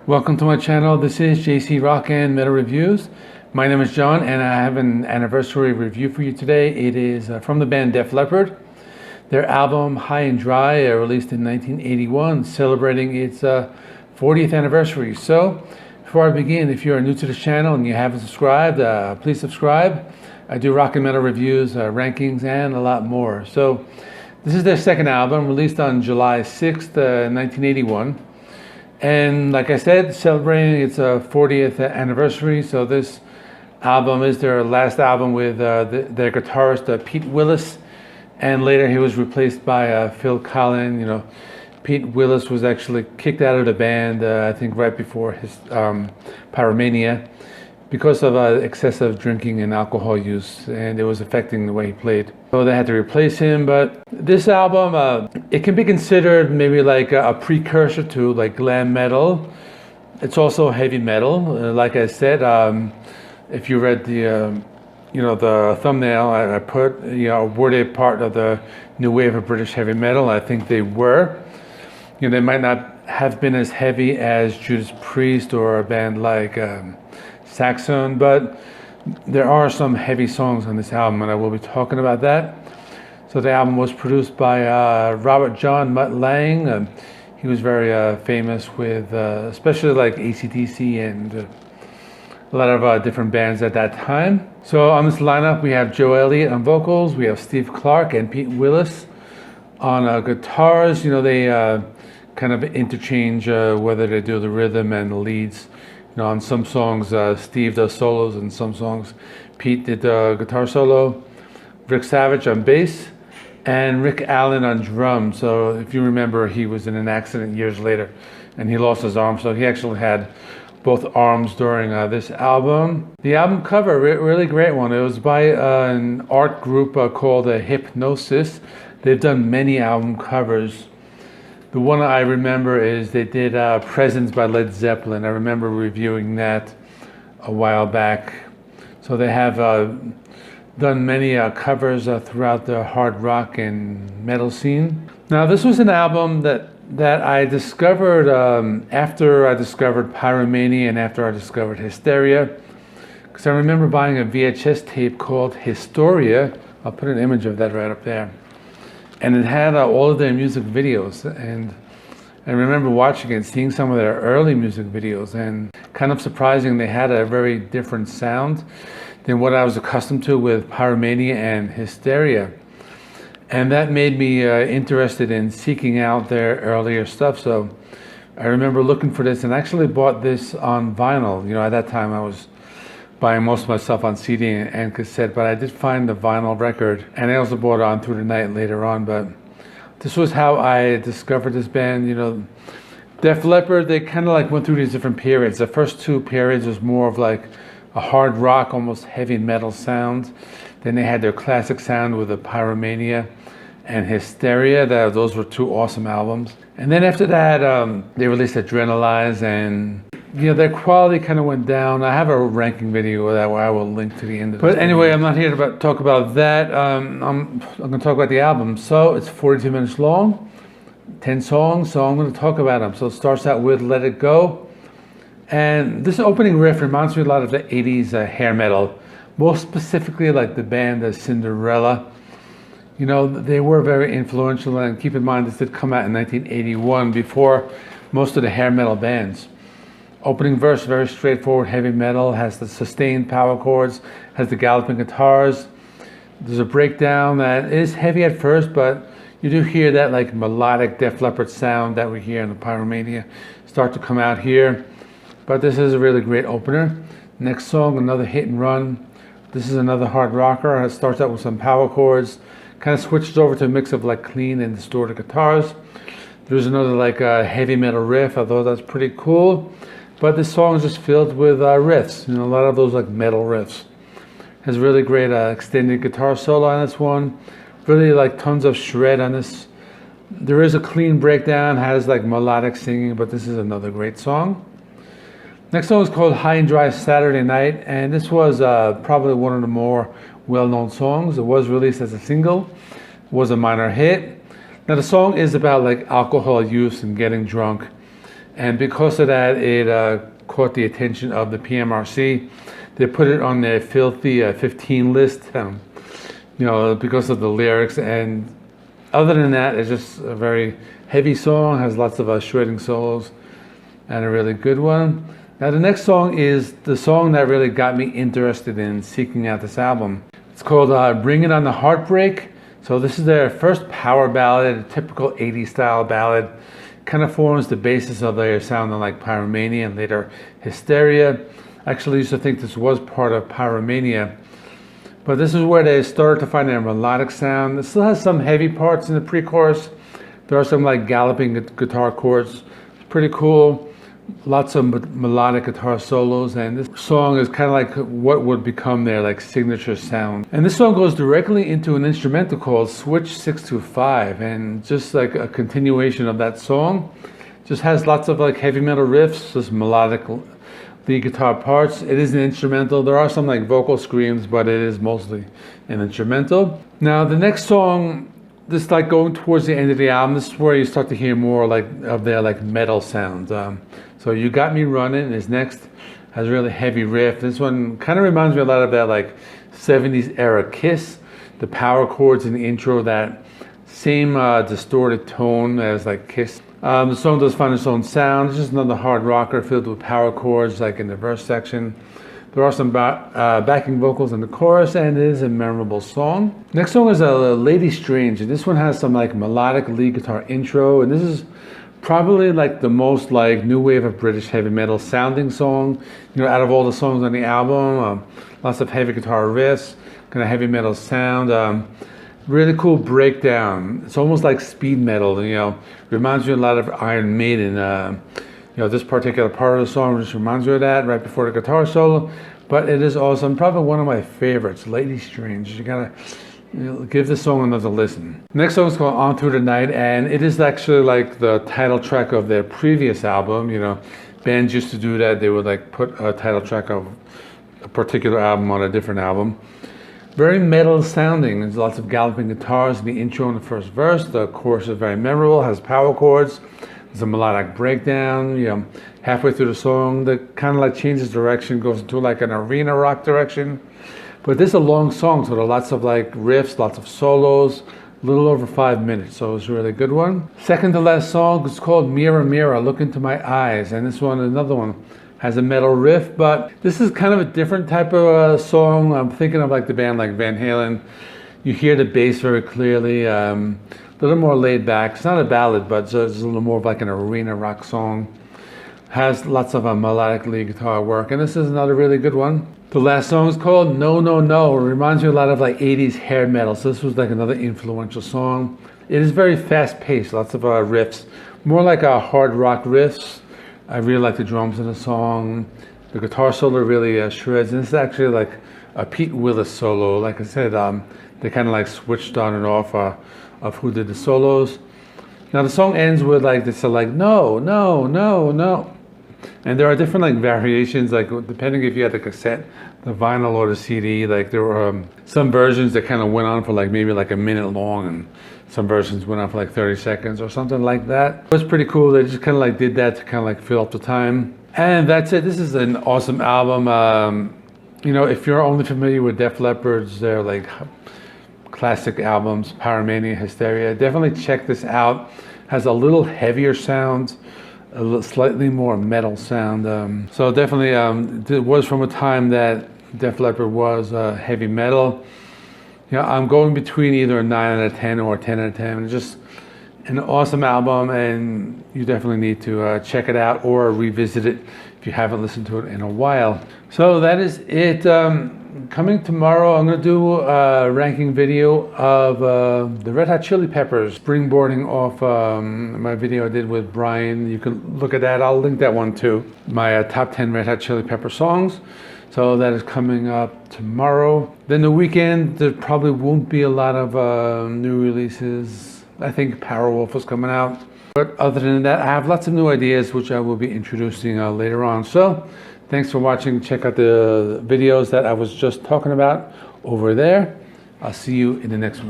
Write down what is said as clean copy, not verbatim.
Welcome to my channel. This is JC Rock and Metal Reviews. My name is John and I have an anniversary review for you today. It is from the band Def Leppard. Their album High and Dry, released in 1981, celebrating its 40th anniversary. So before I begin, if you are new to this channel and you haven't subscribed, please subscribe. I do rock and metal reviews, rankings, and a lot more. So this is their second album, released on July 6th, 1981. And like I said, celebrating its 40th anniversary. So this album is their last album with their guitarist Pete Willis, and later he was replaced by Phil Collen. You know, Pete Willis was actually kicked out of the band, I think right before his Pyromania, because of excessive drinking and alcohol use, and it was affecting the way he played. So they had to replace him. But this album, it can be considered maybe like a precursor to like glam metal. It's also heavy metal. Like I said, if you read the, the thumbnail, I put, were they part of the new wave of British heavy metal? I think they were. They might not have been as heavy as Judas Priest or a band like Saxon, but there are some heavy songs on this album, and I will be talking about that. So the album was produced by Robert John Mutt Lange. He was very famous with especially like AC/DC and a lot of different bands at that time. So on this lineup we have Joe Elliott on vocals, we have Steve Clark and Pete Willis on guitars. They kind of interchange whether they do the rhythm and the leads. On some songs, Steve does solos, and some songs, Pete did the guitar solo. Rick Savage on bass, and Rick Allen on drums. So if you remember, he was in an accident years later, and he lost his arm. So he actually had both arms during this album. The album cover, really great one. It was by an art group called Hypnosis. They've done many album covers. The one I remember is they did Presence by Led Zeppelin. I remember reviewing that a while back. So they have done many covers throughout the hard rock and metal scene. Now this was an album that I discovered after I discovered Pyromania and after I discovered Hysteria. Because I remember buying a VHS tape called Historia. I'll put an image of that right up there. And it had all of their music videos, and I remember watching it, seeing some of their early music videos, and kind of surprising, they had a very different sound than what I was accustomed to with Pyromania and Hysteria. And that made me interested in seeking out their earlier stuff. So I remember looking for this and actually bought this on vinyl. At that time I was buying most of my stuff on CD and cassette, but I did find the vinyl record, and I also bought it on Through the Night later on. But this was how I discovered this band. Def Leppard, they kind of like went through these different periods. The first two periods was more of like a hard rock, almost heavy metal sound. Then they had their classic sound with the Pyromania and Hysteria. Those were two awesome albums. And then after that, they released Adrenalize, and their quality kind of went down. I have a ranking video of that where I will link to the end of it. But anyway, I'm not here to talk about that. I'm going to talk about the album. So it's 42 minutes long, 10 songs, so I'm going to talk about them. So it starts out with Let It Go. And this opening riff reminds me a lot of the 80s hair metal, more specifically like the band Cinderella. They were very influential, and keep in mind this did come out in 1981, before most of the hair metal bands. Opening verse, very straightforward heavy metal, has the sustained power chords, has the galloping guitars. There's a breakdown that is heavy at first, but you do hear that like melodic Def Leppard sound that we hear in the Pyromania start to come out here. But this is a really great opener. Next song, another hit and run. This is another hard rocker. It starts out with some power chords, kind of switches over to a mix of like clean and distorted guitars. There's another like heavy metal riff. I thought that's pretty cool. But this song is just filled with riffs, a lot of those like metal riffs. Has really great extended guitar solo on this one. Really like tons of shred on this. There is a clean breakdown, has like melodic singing, but this is another great song. Next song is called High and Dry Saturday Night, and this was probably one of the more well-known songs. It was released as a single, was a minor hit. Now the song is about like alcohol use and getting drunk. and because of that, it caught the attention of the PMRC. They put it on their filthy 15 list, because of the lyrics. And other than that, it's just a very heavy song, has lots of shredding solos, and a really good one. Now the next song is the song that really got me interested in seeking out this album. It's called Bring It On the Heartbreak. So this is their first power ballad, a typical 80s style ballad. Kind of forms the basis of their sound like Pyromania and later Hysteria. I actually used to think this was part of Pyromania, but this is where they started to find their melodic sound. It still has some heavy parts in the pre-chorus. There are some like galloping guitar chords. It's pretty cool. Lots of melodic guitar solos, and this song is kind of like what would become their like signature sound. And this song goes directly into an instrumental called Switch 625, and just like a continuation of that song. Just has lots of like heavy metal riffs, just melodic lead guitar parts. It is an instrumental. There are some like vocal screams, but it is mostly an instrumental. Now the next song, this like going towards the end of the album, this is where you start to hear more like of their like metal sounds. So You Got Me Running is next, has a really heavy riff. This one kind of reminds me a lot of that like 70s era Kiss. The power chords in the intro, that same distorted tone as like Kiss. The song does find its own sound. It's just another hard rocker filled with power chords like in the verse section. There are some backing vocals in the chorus, and it is a memorable song. Next song is Lady Strange, and this one has some like melodic lead guitar intro, and this is probably like the most like new wave of British heavy metal sounding song, out of all the songs on the album. Lots of heavy guitar riffs, kind of heavy metal sound. Really cool breakdown. It's almost like speed metal, reminds me a lot of Iron Maiden. This particular part of the song just reminds me of that right before the guitar solo, but it is awesome. Probably one of my favorites, Lady Strange. You gotta give this song another listen. Next song is called On Through the Night, and it is actually like the title track of their previous album. Bands used to do that. They would like put a title track of a particular album on a different album. Very metal sounding. There's lots of galloping guitars in the intro and the first verse. The chorus is very memorable, has power chords. There's a melodic breakdown. Halfway through the song, that kind of like changes direction, goes into like an arena rock direction. But this is a long song, so there are lots of like riffs, lots of solos, a little over 5 minutes, so it's a really good one. Second to last song is called Mirror Mirror, Look Into My Eyes, and this one, another one, has a metal riff, but this is kind of a different type of song. I'm thinking of like the band like Van Halen. You hear the bass very clearly. A little more laid back. It's not a ballad, but it's a little more of like an arena rock song. Has lots of melodic lead guitar work, and this is another really good one. The last song is called No No No. It reminds me a lot of like 80s hair metal, so this was like another influential song. It is very fast paced, lots of riffs, more like hard rock riffs. I really like the drums in the song. The guitar solo really shreds, and this is actually like a Pete Willis solo. Like I said, they kind of like switched on and off of who did the solos. Now the song ends with like this like no, no, no, no. And there are different like variations, like depending if you had the cassette, the vinyl, or the CD. Like there were some versions that kind of went on for like maybe like a minute long, and some versions went on for like 30 seconds or something like that. It was pretty cool. They just kind of like did that to kind of like fill up the time. And that's it. This is an awesome album. If you're only familiar with Def Leppard's, their like classic albums, Pyromania, Hysteria, definitely check this out. Has a little heavier sound, a little slightly more metal sound. So definitely, it was from a time that Def Leppard was heavy metal. I'm going between either a 9 out of 10 or a 10 out of 10. It's just an awesome album, and you definitely need to check it out or revisit it if you haven't listened to it in a while. So that is it. Coming tomorrow, I'm going to do a ranking video of the Red Hot Chili Peppers, springboarding off my video I did with Brian. You can look at that. I'll link that one too. My top 10 Red Hot Chili Pepper songs. So that is coming up tomorrow. Then the weekend, there probably won't be a lot of new releases. I think Powerwolf is coming out. But other than that, I have lots of new ideas which I will be introducing later on. So thanks for watching. Check out the videos that I was just talking about over there. I'll see you in the next one.